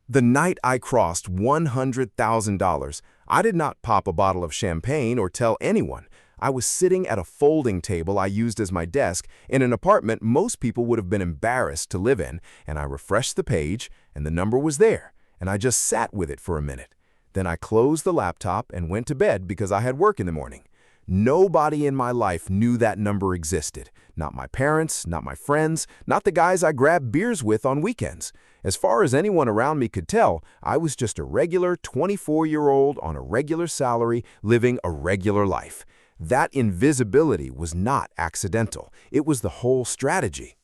The night I crossed $100,000, I did not pop a bottle of champagne or tell anyone. I was sitting at a folding table I used as my desk in an apartment most people would have been embarrassed to live in, and I refreshed the page, and the number was there, and I just sat with it for a minute. Then I closed the laptop and went to bed because I had work in the morning. Nobody in my life knew that number existed. Not my parents, not my friends, not the guys I grabbed beers with on weekends. As far as anyone around me could tell, I was just a regular 24-year-old on a regular salary living a regular life. That invisibility was not accidental. It was the whole strategy.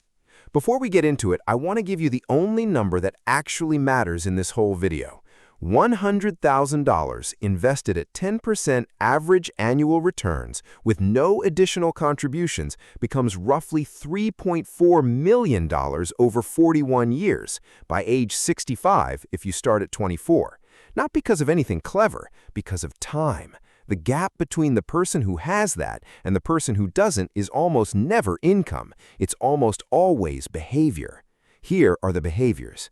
Before we get into it, I want to give you the only number that actually matters in this whole video. $100,000 invested at 10% average annual returns with no additional contributions becomes roughly $3.4 million over 41 years, by age 65 if you start at 24. Not because of anything clever, because of time. The gap between the person who has that and the person who doesn't is almost never income. It's almost always behavior. Here are the behaviors.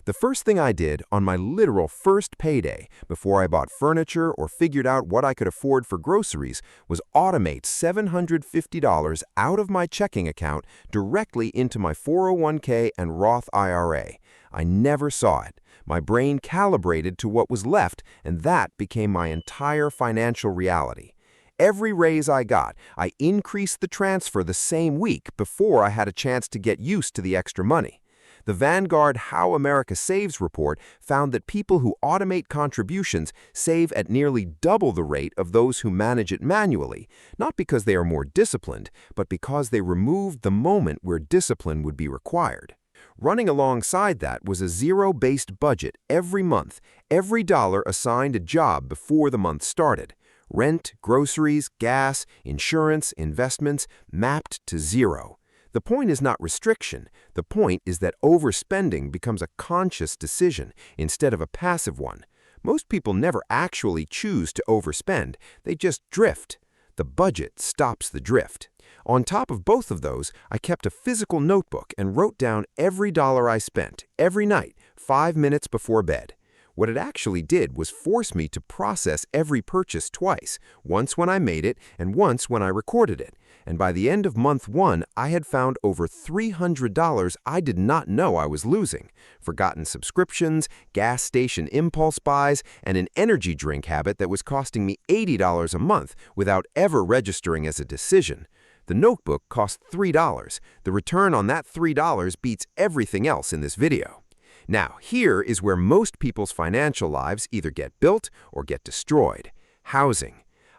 The first thing I did on my literal first payday, before I bought furniture or figured out what I could afford for groceries, was automate $750 out of my checking account directly into my 401k and Roth IRA. I never saw it. My brain calibrated to what was left, and that became my entire financial reality. Every raise I got, I increased the transfer the same week before I had a chance to get used to the extra money. The Vanguard How America Saves report found that people who automate contributions save at nearly double the rate of those who manage it manually, not because they are more disciplined, but because they removed the moment where discipline would be required. Running alongside that was a zero-based budget every month, every dollar assigned a job before the month started. Rent, groceries, gas, insurance, investments mapped to zero. The point is not restriction. The point is that overspending becomes a conscious decision instead of a passive one. Most people never actually choose to overspend. They just drift. The budget stops the drift. On top of both of those, I kept a physical notebook and wrote down every dollar I spent, every night, 5 minutes before bed. What it actually did was force me to process every purchase twice, once when I made it and once when I recorded it. And by the end of month 1, I had found over $300 I did not know I was losing. Forgotten subscriptions, gas station impulse buys, and an energy drink habit that was costing me $80 a month without ever registering as a decision. The notebook cost $3. The return on that $3 beats everything else in this video. Now, here is where most people's financial lives either get built or get destroyed. Housing.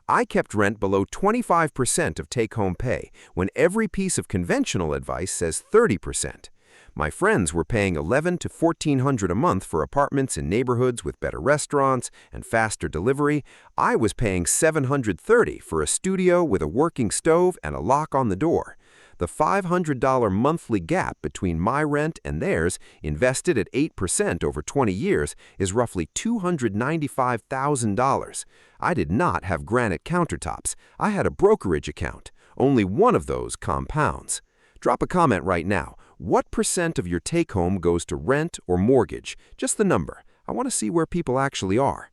I kept rent below 25% of take-home pay when every piece of conventional advice says 30%. My friends were paying $1,100 to $1,400 a month for apartments in neighborhoods with better restaurants and faster delivery. I was paying $730 for a studio with a working stove and a lock on the door. The $500 monthly gap between my rent and theirs, invested at 8% over 20 years, is roughly $295,000. I did not have granite countertops. I had a brokerage account. Only one of those compounds. Drop a comment right now. What percent of your take-home goes to rent or mortgage? Just the number. I want to see where people actually are.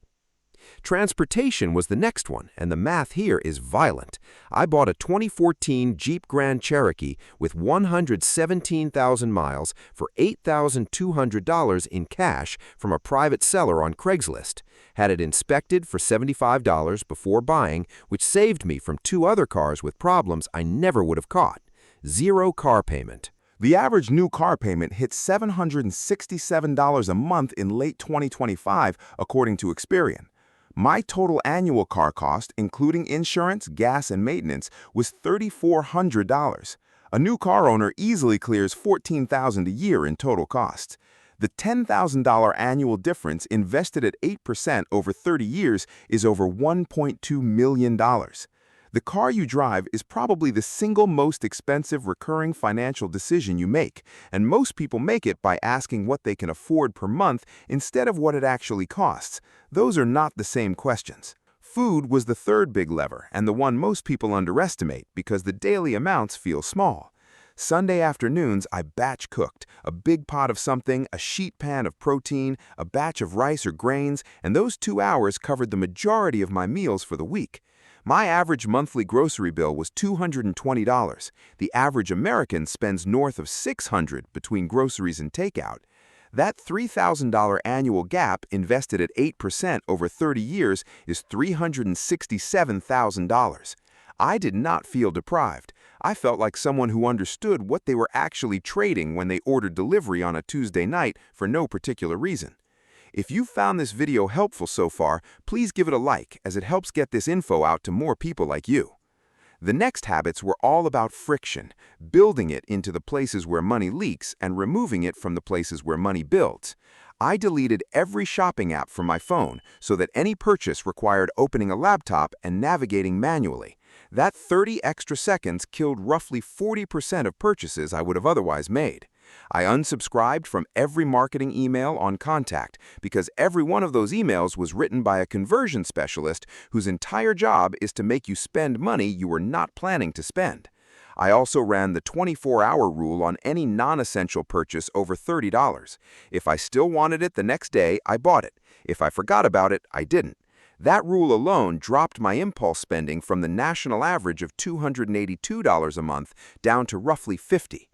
Transportation was the next one, and the math here is violent. I bought a 2014 Jeep Grand Cherokee with 117,000 miles for $8,200 in cash from a private seller on Craigslist. Had it inspected for $75 before buying, which saved me from 2 other cars with problems I never would have caught. Zero car payment. The average new car payment hit $767 a month in late 2025, according to Experian. My total annual car cost, including insurance, gas, and maintenance, was $3,400. A new car owner easily clears $14,000 a year in total costs. The $10,000 annual difference invested at 8% over 30 years is over $1.2 million. The car you drive is probably the single most expensive recurring financial decision you make, and most people make it by asking what they can afford per month instead of what it actually costs. Those are not the same questions. Food was the third big lever, and the one most people underestimate because the daily amounts feel small. Sunday afternoons, I batch cooked, a big pot of something, a sheet pan of protein, a batch of rice or grains, and those 2 hours covered the majority of my meals for the week. My average monthly grocery bill was $220. The average American spends north of $600 between groceries and takeout. That $3,000 annual gap invested at 8% over 30 years is $367,000. I did not feel deprived. I felt like someone who understood what they were actually trading when they ordered delivery on a Tuesday night for no particular reason. If you found this video helpful so far, please give it a like as it helps get this info out to more people like you. The next habits were all about friction, building it into the places where money leaks and removing it from the places where money builds. I deleted every shopping app from my phone so that any purchase required opening a laptop and navigating manually. That 30 extra seconds killed roughly 40% of purchases I would have otherwise made. I unsubscribed from every marketing email on contact because every one of those emails was written by a conversion specialist whose entire job is to make you spend money you were not planning to spend. I also ran the 24-hour rule on any non-essential purchase over $30. If I still wanted it the next day, I bought it. If I forgot about it, I didn't. That rule alone dropped my impulse spending from the national average of $282 a month down to roughly $50.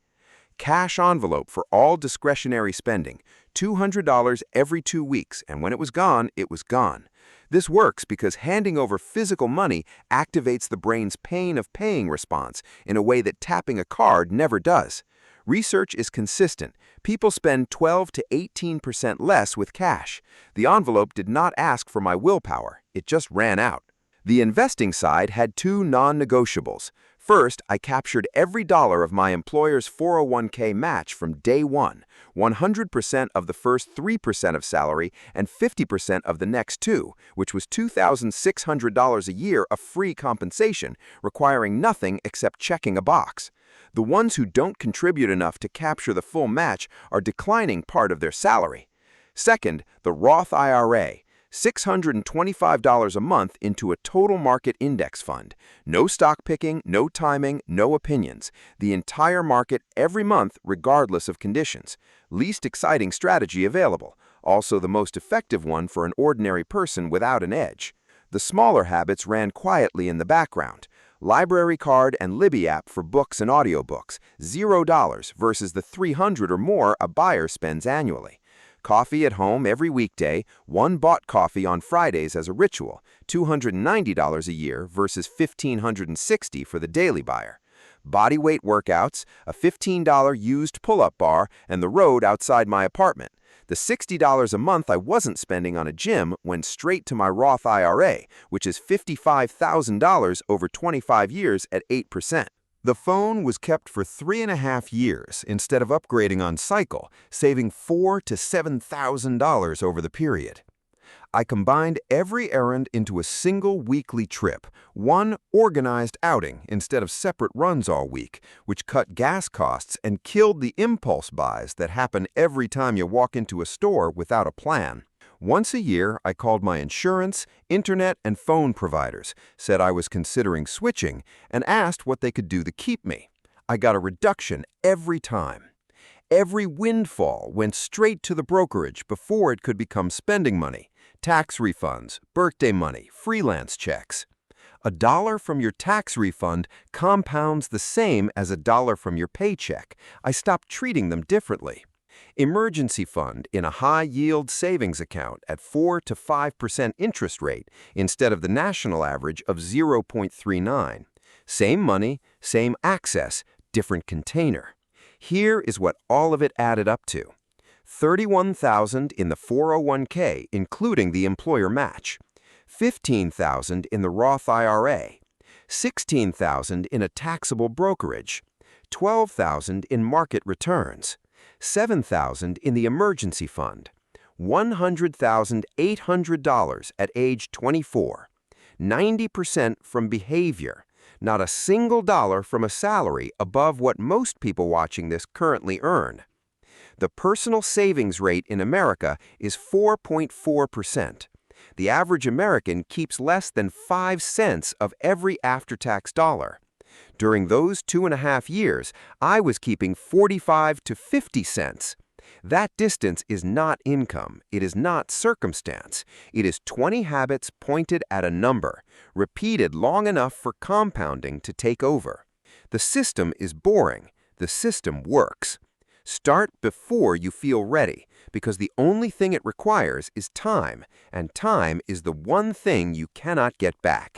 Cash envelope for all discretionary spending, $200 every 2 weeks, and when it was gone, it was gone. This works because handing over physical money activates the brain's pain of paying response in a way that tapping a card never does. Research is consistent. People spend 12 to 18% less with cash. The envelope did not ask for my willpower. It just ran out. The investing side had 2 non-negotiables. First, I captured every dollar of my employer's 401k match from day one, 100% of the first 3% of salary and 50% of the next 2, which was $2,600 a year of free compensation, requiring nothing except checking a box. The ones who don't contribute enough to capture the full match are declining part of their salary. Second, the Roth IRA. $625 a month into a total market index fund. No stock picking, no timing, no opinions. The entire market every month regardless of conditions. Least exciting strategy available. Also the most effective one for an ordinary person without an edge. The smaller habits ran quietly in the background. Library card and Libby app for books and audiobooks. $0 versus the $300 or more a buyer spends annually. Coffee at home every weekday, 1 bought coffee on Fridays as a ritual, $290 a year versus $1,560 for the daily buyer. Body weight workouts, a $15 used pull-up bar, and the road outside my apartment. The $60 a month I wasn't spending on a gym went straight to my Roth IRA, which is $55,000 over 25 years at 8%. The phone was kept for 3.5 years instead of upgrading on cycle, saving $4,000 to $7,000 over the period. I combined every errand into a single weekly trip, one organized outing instead of separate runs all week, which cut gas costs and killed the impulse buys that happen every time you walk into a store without a plan. Once a year, I called my insurance, internet, and phone providers, said I was considering switching, and asked what they could do to keep me. I got a reduction every time. Every windfall went straight to the brokerage before it could become spending money, tax refunds, birthday money, freelance checks. $1 from your tax refund compounds the same as $1 from your paycheck. I stopped treating them differently. Emergency fund in a high-yield savings account at 4 to 5% interest rate instead of the national average of 0.39. Same money, same access, different container. Here is what all of it added up to. $31,000 in the 401k, including the employer match. $15,000 in the Roth IRA. $16,000 in a taxable brokerage. $12,000 in market returns. $7,000 in the emergency fund, $100,800 at age 24, 90% from behavior, not a single dollar from a salary above what most people watching this currently earn. The personal savings rate in America is 4.4%. The average American keeps less than 5 cents of every after-tax dollar. During those 2.5 years, I was keeping 45 to 50 cents. That distance is not income. It is not circumstance. It is 20 habits pointed at a number, repeated long enough for compounding to take over. The system is boring. The system works. Start before you feel ready, because the only thing it requires is time, and time is the one thing you cannot get back.